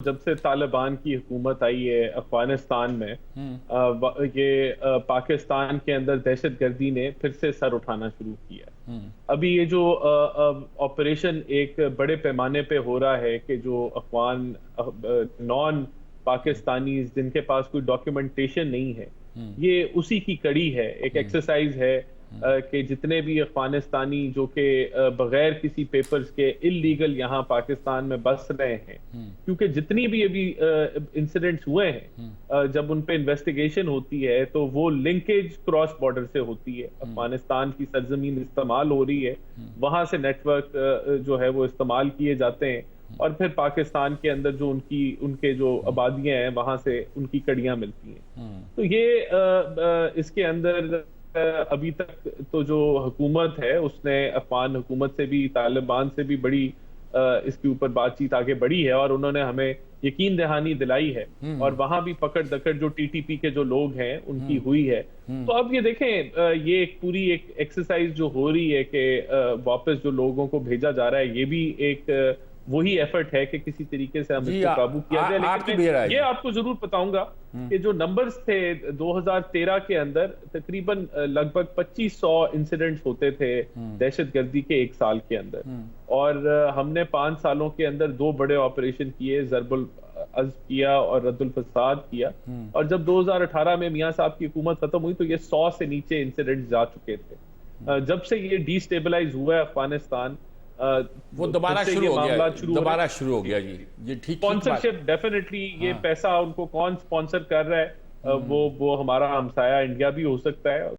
जब से तालिबान की हुकूमत आई है अफगानिस्तान में पाकिस्तान के अंदर दहशतगर्दी ने फिर से सर उठाना शुरू किया। अभी ये जो ऑपरेशन एक बड़े पैमाने पे हो रहा है कि जो अफगान नॉन पाकिस्तानी जिनके पास कोई डॉक्यूमेंटेशन नहीं है, ये उसी की कड़ी है। एक एक्सरसाइज है कि जितने भी अफगानिस्तानी जो कि बगैर किसी पेपर्स के इल्लीगल यहाँ पाकिस्तान में बस रहे हैं, क्योंकि जितनी भी अभी इंसिडेंट्स हुए हैं, जब उन पे इन्वेस्टिगेशन होती है तो वो लिंकेज क्रॉस बॉर्डर से होती है। अफगानिस्तान की सरजमीन इस्तेमाल हो रही है, वहां से नेटवर्क जो है वो इस्तेमाल किए जाते हैं और फिर पाकिस्तान के अंदर जो उनके जो आबादियां हैं वहां से उनकी कड़ियां मिलती हैं। तो ये इसके अंदर अभी तक तो जो हुकूमत है उसने अफगान हुकूमत से भी, तालिबान से भी बड़ी इसके ऊपर बातचीत आगे बढ़ी है और उन्होंने हमें यकीन दहानी दिलाई है और वहां भी पकड़ दकड़ जो टीटीपी के जो लोग हैं उनकी हुई है। तो अब ये देखें, ये एक पूरी एक एक्सरसाइज जो हो रही है कि वापस जो लोगों को भेजा जा रहा है, ये भी एक वही एफर्ट है कि किसी तरीके से हम इसको काबू किया जाए। लेकिन मैं ये आपको जरूर बताऊंगा कि जो नंबर्स थे 2013 के अंदर तकरीबन लगभग 2500 इंसिडेंट्स होते थे दहशतगर्दी के एक साल के अंदर, और हमने 5 सालों के अंदर 2 बड़े ऑपरेशन किए, ज़रबुल अज़्ज़ किया और रद्दुल फसाद किया। और जब 2018 में मियां साहब की हुकूमत खत्म हुई तो ये 100 से नीचे इंसिडेंट्स जा चुके थे। जब से ये डिस्टेबलाइज हुआ है अफगानिस्तान, वो दोबारा शुरू हो गया जी। ये ठीक स्पॉन्सरशिप डेफिनेटली, ये पैसा उनको कौन स्पॉन्सर कर रहा है, वो हमारा हमसाया इंडिया भी हो सकता है।